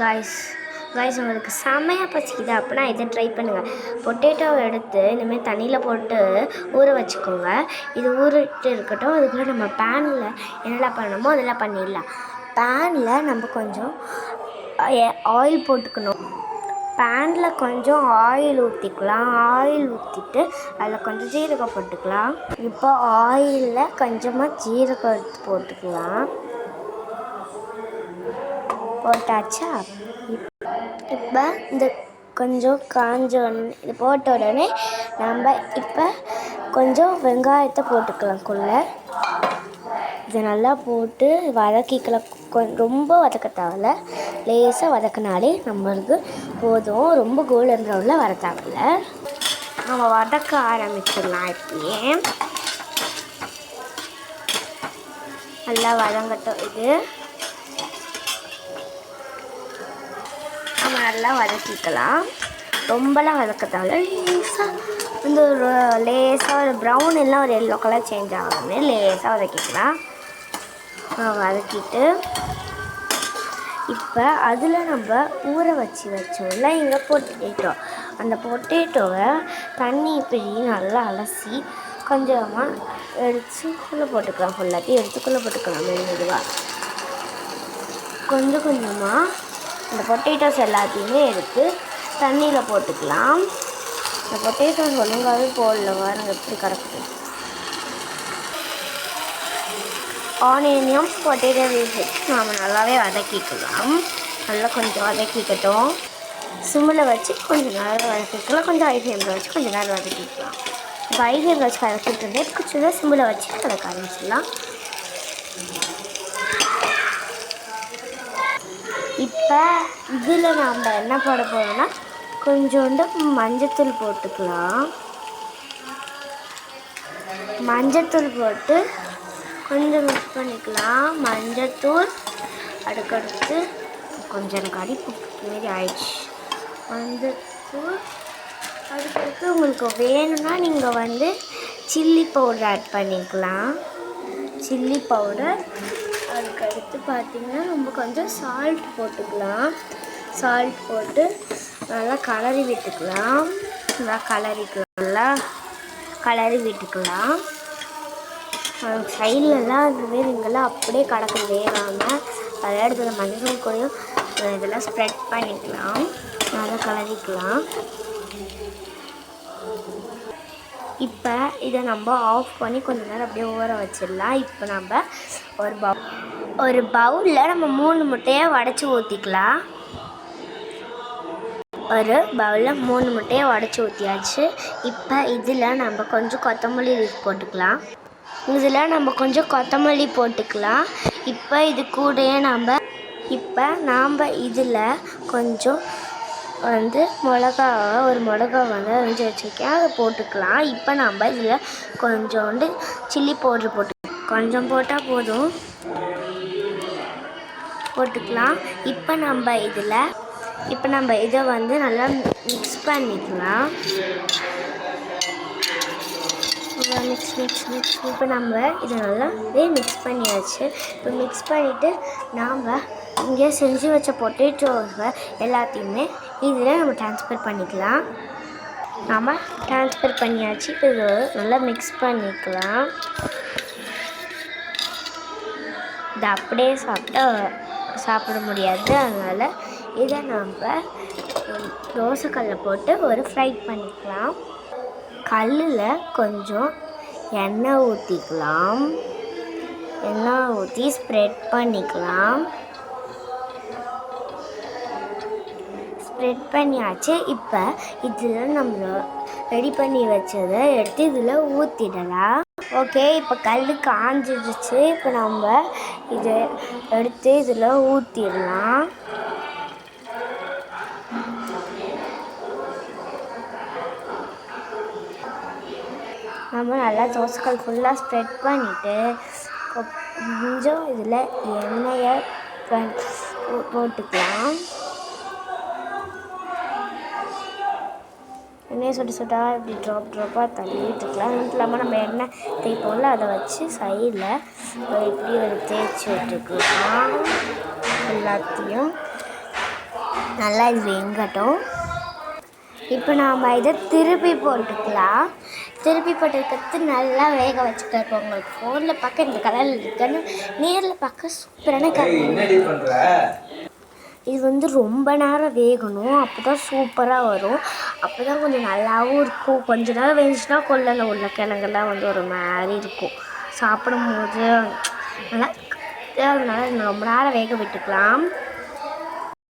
Guys உங்களுக்கு செம்மையாக பசிக்குது அப்படின்னா இதை ட்ரை பண்ணுங்கள். பொட்டேட்டோவை எடுத்து இந்தமாதிரி தண்ணியில் போட்டு ஊற வச்சுக்கோங்க. இது ஊறிட்டு இருக்கட்டும். அதுக்குள்ளே நம்ம பேனில் என்னெல்லாம் பண்ணணுமோ அதெல்லாம் பண்ணிடலாம். பேனில் நம்ம கொஞ்சம் ஆயில் போட்டுக்கணும். பேனில் கொஞ்சம் ஆயில் ஊற்றிக்கலாம். ஆயில் ஊற்றிட்டு அதில் கொஞ்சம் ஜீரகம் போட்டுக்கலாம். இப்போ ஆயிலில் கொஞ்சமாக ஜீரகம் எடுத்து போட்டுக்கலாம். போட்டாச்சா? இப்போ இந்த கொஞ்சம் இது போட்ட உடனே நம்ம இப்போ கொஞ்சம் வெங்காயத்தை போட்டுக்கலாம்குள்ளே. இதை நல்லா போட்டு வதக்கிக்கலாம். ரொம்ப வதக்க தேவையில்ல, லேசாக வதக்கினாலே நம்மளுக்கு போதும். ரொம்ப கோல்டன் ப்ரௌனில் வர தேவையில்ல. நம்ம வதக்க ஆரம்பிச்சிடலாம். இப்படியே நல்லா வதங்கட்டும். இது நம்ம நல்லா வதக்கிக்கலாம். ரொம்பலாம் வதக்க தேவையில்ல, லேசாக வந்து ஒரு லேசாக ஒரு ப்ரௌன் எல்லாம் ஒரு எல்லோ கலர் சேஞ்ச் ஆகணும்னு லேசாக வதக்கிக்கலாம். வதக்கிட்டு இப்போ அதில் நம்ம ஊற வச்சோம்ல இங்கே பொட்டேட்டோ, அந்த பொட்டேட்டோவை தண்ணி இப்படி நல்லா அலசி கொஞ்சமாக எடுத்துக்குள்ளே போட்டுக்கலாம். ஃபுல்லாத்தையும் எடுத்துக்குள்ளே போட்டுக்கலாம். மெதுவாக கொஞ்சம் கொஞ்சமாக இந்த பொட்டேட்டோஸ் எல்லாத்தையுமே எடுத்து தண்ணியில் போட்டுக்கலாம். இந்த பொட்டேட்டோஸ் ஒழுங்காகவே போடல, வாருங்க எப்படி கிடக்குது. ஆனியனையும் பொட்டேட்டோ வச்சு நாம் நல்லாவே வதக்கிக்கலாம். நல்லா கொஞ்சம் வதக்கிக்கட்டும். சிம்மில் வச்சு கொஞ்சம் நேரம் வதக்கிக்கலாம். கொஞ்சம் ஹை ஃப்ளேமில் வச்சு கொஞ்சம் நேரம் வதக்கிக்கலாம். இப்போ ஹை ஃப்ளேமில் வச்சு வதக்கிட்டு கொஞ்சம் சிம்மில் வச்சு வதக்க ஆரம்பிச்சிடலாம். இப்போ இதில் நாம் என்ன போட போகிறோம்னா கொஞ்சோண்டு மஞ்சத்தூள் போட்டுக்கலாம். மஞ்சத்தூள் போட்டு கொஞ்சம் மிக்ஸ் பண்ணிக்கலாம். மஞ்சத்தூள் அடுக்கடுத்து கொஞ்சம் எனக்கு அடிப்பு மாரி ஆயிடுச்சு. மஞ்சத்தூள் அதுக்கடுத்து உங்களுக்கு வேணும்னா நீங்கள் வந்து சில்லி பவுடர் ஆட் பண்ணிக்கலாம். சில்லி பவுடர் அதுக்கடுத்து பார்த்திங்கன்னா நம்ம கொஞ்சம் சால்ட் போட்டுக்கலாம். சால்ட் போட்டு நல்லா கலரி விட்டுக்கலாம். நல்லா கலரி விட்டுக்கலாம். சைட்லலாம் அதுமாரி இங்கெல்லாம் அப்படியே கடக்க வேகாமல் அதை எடுத்து மஞ்சள் கூடயும் இதெல்லாம் ஸ்ப்ரெட் பண்ணிக்கலாம். நல்லா கலரிக்கலாம். இப்போ இதை நம்ம ஆஃப் பண்ணி கொஞ்சம் நேரம் அப்படியே ஊற வச்சிடலாம். இப்போ நம்ம ஒரு பவுலில் நம்ம 3 முட்டையை உடச்சி ஊற்றிக்கலாம். ஒரு பவுலில் 3 முட்டையை உடச்சி ஊற்றியாச்சு. இப்போ இதில் நம்ம கொஞ்சம் கொத்தமல்லி போட்டுக்கலாம். இப்போ இது கூடயே நாம் இதில் கொஞ்சம் வந்து ஒரு மிளகா வந்து அரிஞ்சு வச்சுருக்கேன், அதை போட்டுக்கலாம். இப்போ நம்ம இதில் கொஞ்சோண்டு சில்லி பவுட்ரு கொஞ்சம் போட்டால் போதும், போட்டுக்கலாம். இப்போ நம்ம இதை வந்து நல்லா மிக்ஸ் பண்ணிக்கலாம். மிக்ஸ் இப்போ நம்ம இதை நல்லா மிக்ஸ் பண்ணியாச்சு. இப்போ மிக்ஸ் பண்ணிவிட்டு நாம் இங்கே செஞ்சு வச்ச பொட்டேட்டோவை எல்லாத்தையுமே இதில் நம்ம ட்ரான்ஸ்ஃபர் பண்ணிக்கலாம். நாம் ட்ரான்ஸ்ஃபர் பண்ணியாச்சு. இப்போ இதை நல்லா மிக்ஸ் பண்ணிக்கலாம். இதை அப்படியே சாப்பிட முடியாது, அதனால் இதை நம்ம தோசைக்கல்லில் போட்டு ஒரு ஃப்ரை பண்ணிக்கலாம். கல்லில் கொஞ்சம் எண்ணெய் ஊற்றிக்கலாம். எண்ணெய் ஊற்றி ஸ்ப்ரெட் பண்ணிக்கலாம். ஸ்ப்ரெட் பண்ணியாச்சு. இப்போ இதில் நம்ம ரெடி பண்ணி வச்சதை எடுத்து இதில் ஊற்றிடலாம். ஓகே, இப்போ கல் காஞ்சிடுச்சு. இப்போ நம்ம இதை எடுத்து இதில் ஊற்றிடலாம். நம்ம நல்லா தோசைக்கல் ஃபுல்லாக ஸ்ப்ரெட் பண்ணிவிட்டு கொஞ்சம் இதில் எண்ணெயை போட்டுக்கலாம். எண்ணெயை சுட்டால் இப்படி ட்ராப்பாக தள்ளி விட்டுக்கலாம். அது இல்லாமல் நம்ம எண்ணெய் தேய்ப்போம்ல, அதை வச்சு சைடில் இப்படி ஒரு தேய்ச்சி விட்டுக்கலாம் எல்லாத்தையும். நல்லா இது வெங்கட்டும். இப்போ நாம் இதை திருப்பி போட்டுக்கலாம். திருப்பி போட்டுக்கிறது நல்லா வேக வச்சுக்கலாம். இப்போ உங்களுக்கு ஃபோனில் பார்க்க இந்த கலரில் இருக்குன்னு நேரில் பார்க்க சூப்பரான கலர். இது வந்து ரொம்ப நேரம் வேகணும், அப்போ தான் சூப்பராக வரும். அப்போ தான் கொஞ்சம் நல்லாவும் இருக்கும். கொஞ்ச நேரம் வேணுச்சுன்னா கொல்லையில் உள்ள கிழங்கெல்லாம் வந்து ஒரு மாதிரி இருக்கும், சாப்பிடும் போது நல்லா. அதனால ரொம்ப நேரம் வேக விட்டுக்கலாம்.